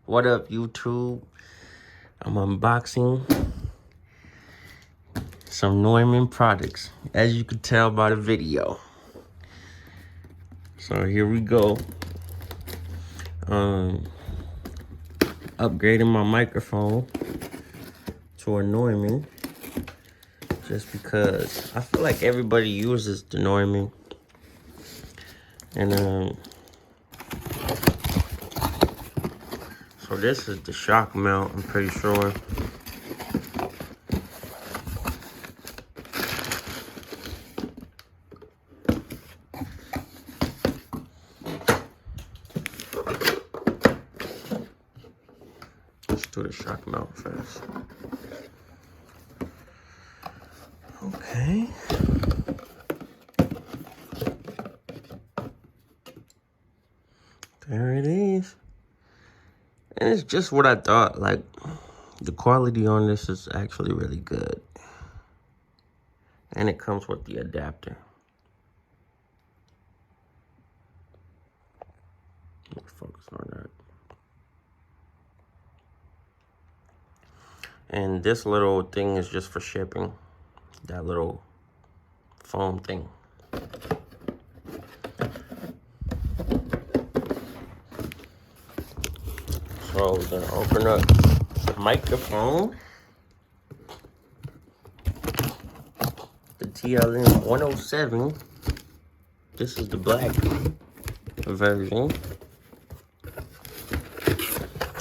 What up, YouTube? I'm unboxing some Neumann products, as you could tell by the video. So here we go. Upgrading my microphone to a Neumann, just because I feel like everybody uses the Neumann. And so this is the Shockmount, I'm pretty sure. Let's do the Shockmount first. Okay. There it is. And it's just what I thought. Like, the quality on this is actually really good. And it comes with the adapter. Let me focus on that. And this little thing is just for shipping. That little foam thing. So we're gonna open up the microphone. The TLM 107. This is the black version.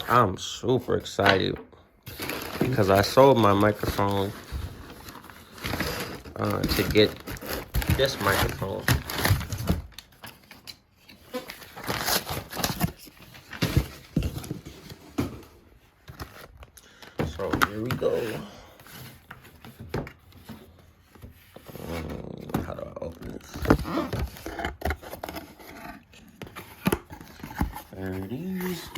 I'm super excited because I sold my microphone to get this microphone. So here we go. How do I open this? There it is.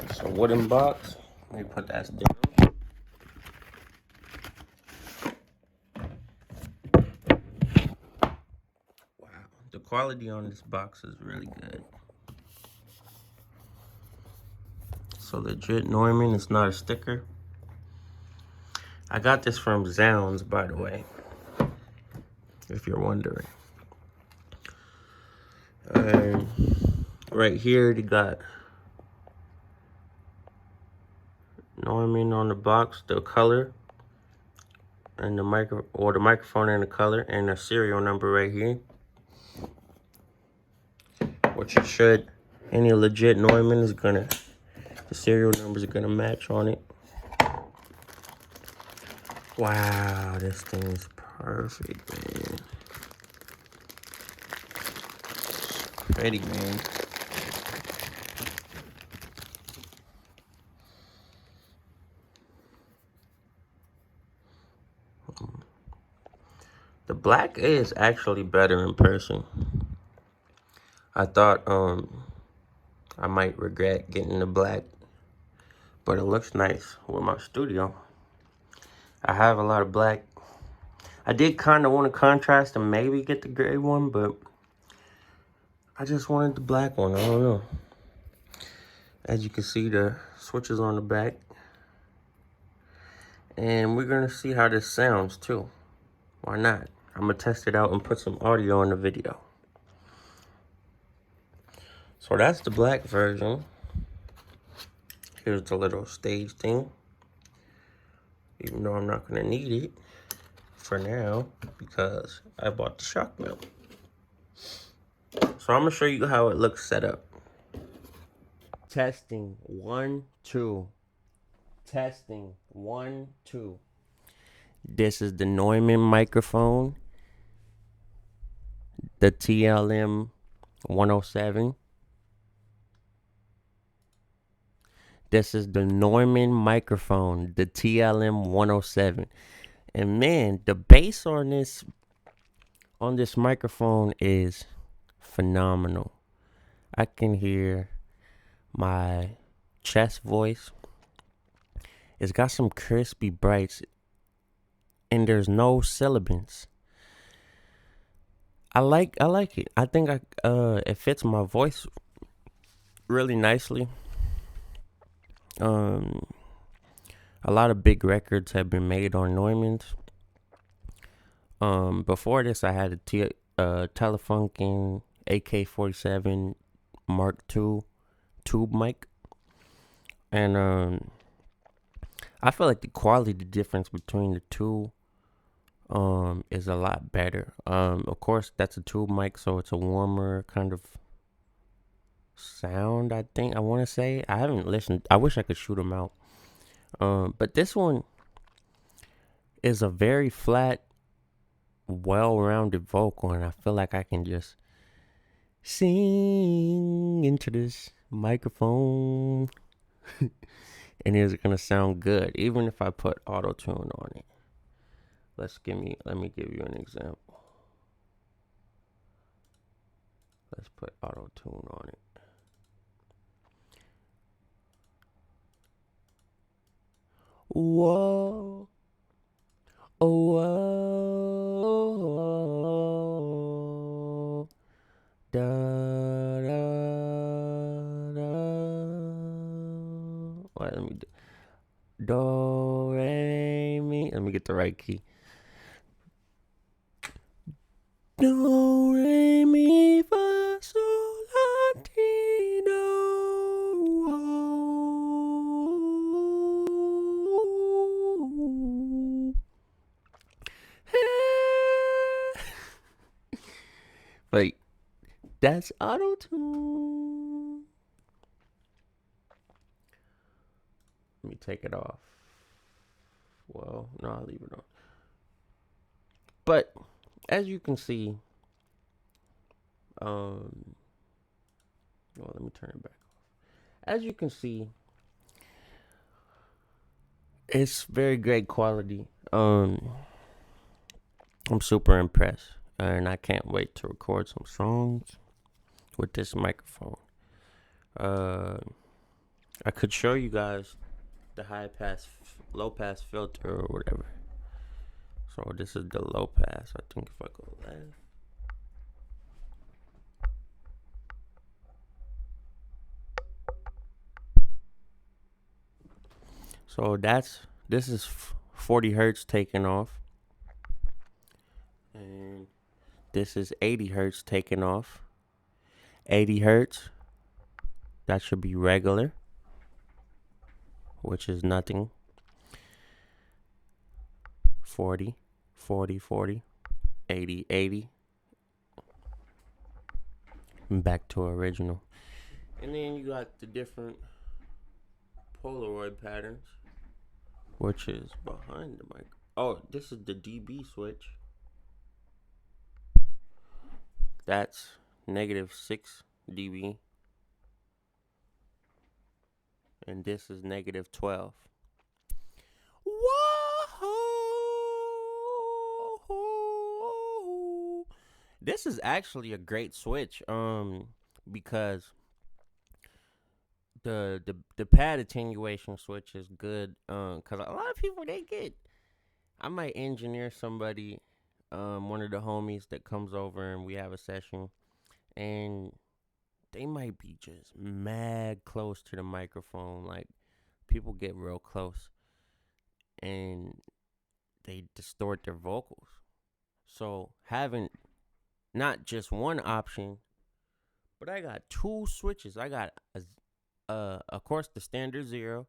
It's a wooden box. Let me put that down. Wow, the quality on this box is really good. So legit Neumann, it's not a sticker. I got this from Zounds, by the way, if you're wondering. Right here, they got Neumann on the box, the color, and the microphone and the color, and the serial number right here. Which it should. Any legit Neumann is gonna, the serial numbers are gonna match on it. Wow, this thing is perfect, man. Pretty, man. The black is actually better in person. I thought I might regret getting the black, but it looks nice with my studio. I have a lot of black. I did kind of want to contrast and maybe get the gray one, but I just wanted the black one. I don't know. As you can see, the switches on the back. And we're going to see how this sounds too. Why not? I'm going to test it out and put some audio in the video. So that's the black version. Here's the little stage thing. Even though I'm not going to need it for now because I bought the Shockmount. So I'm going to show you how it looks set up. Testing 1, 2. Testing 1, 2. This is the Neumann microphone. The TLM 107. This is the Neumann microphone, the TLM 107. And man, the bass on this microphone is phenomenal. I can hear my chest voice. It's got some crispy brights, and there's no sibilance. I like it. I think it fits my voice really nicely. Um, a lot of big records have been made on Neumanns. Before this, I had a Telefunken AK-47 Mark II tube mic, and I feel like the quality difference between the two is a lot better. Of course, that's a tube mic, so it's a warmer kind of sound. I think I want to say I haven't listened. I wish I could shoot them out. But this one is a very flat, well-rounded vocal, and I feel like I can just sing into this microphone, and it's gonna sound good, even if I put auto tune on it. Let me give you an example. Let's put auto tune on it. Whoa, oh, whoa, da da da. Wait, let me do do re mi. Let me get the right key. Do re mi fa sol la ti do. Wait, that's auto tune. Let me take it off. Well, no, I'll leave it on. But as you can see, well, let me turn it back off. As you can see, it's very great quality. I'm super impressed, and I can't wait to record some songs with this microphone. I could show you guys the low pass filter or whatever. So this is the low pass. I think if I go left. So this is 40 hertz taken off, and this is 80 hertz taken off. 80 hertz, that should be regular, which is nothing. 40, 40, 40, 80, 80. And back to original. And then you got the different Polaroid patterns, which is behind the mic. Oh, this is the dB switch. That's -6 dB. And this is -12. Whoa! This is actually a great switch, because the pad attenuation switch is good, cause a lot of people I might engineer somebody, one of the homies that comes over and we have a session, and they might be just mad close to the microphone. Like, people get real close and they distort their vocals. So having not just one option, but I got two switches. I got of course the standard 0,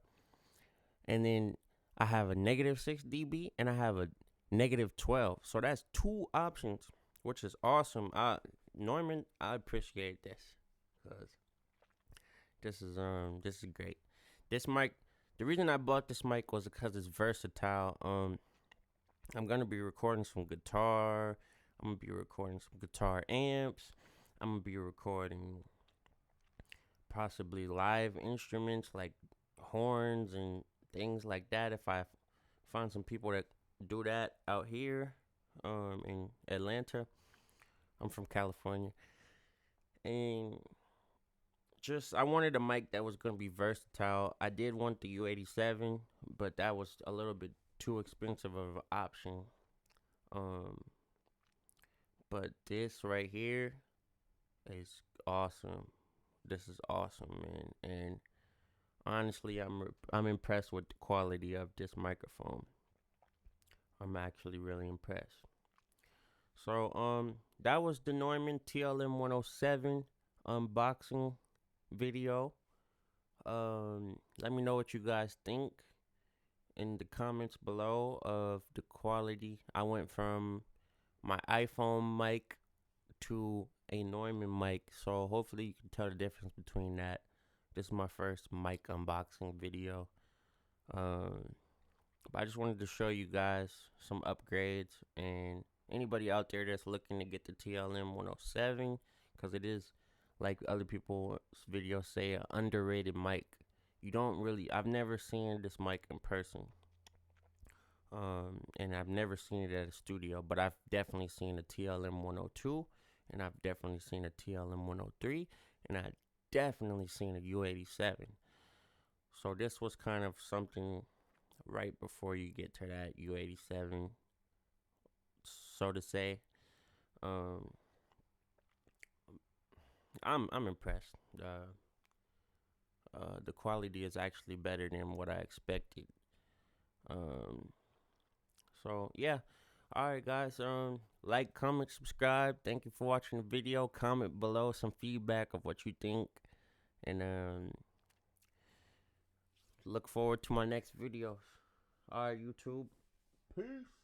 and then I have a -6 dB and I have a -12. So that's two options, which is awesome. Neumann, I appreciate this, because this is great. This mic, the reason I bought this mic was because it's versatile. I'm gonna be recording some guitar. I'm gonna be recording some guitar amps. I'm gonna be recording possibly live instruments like horns and things like that. If I find some people that do that out here, in Atlanta. I'm from California, and just I wanted a mic that was gonna be versatile. I did want the U87, but that was a little bit too expensive of an option. But this right here is awesome. This is awesome, man. And honestly, I'm impressed with the quality of this microphone. I'm actually really impressed. So that was the Neumann TLM 107 unboxing video. Let me know what you guys think in the comments below of the quality. I went from my iPhone mic to a Neumann mic, so hopefully you can tell the difference between that. This is my first mic unboxing video. But I just wanted to show you guys some upgrades, and anybody out there that's looking to get the TLM 107, because it is, like other people's videos say, an underrated mic. I've never seen this mic in person. And I've never seen it at a studio, but I've definitely seen a TLM 102, and I've definitely seen a TLM 103, and I've definitely seen a U87. So this was kind of something right before you get to that U87, so to say. I'm impressed. The quality is actually better than what I expected. So yeah. Alright guys, like, comment, subscribe. Thank you for watching the video. Comment below some feedback of what you think. And look forward to my next videos. Alright, YouTube. Peace.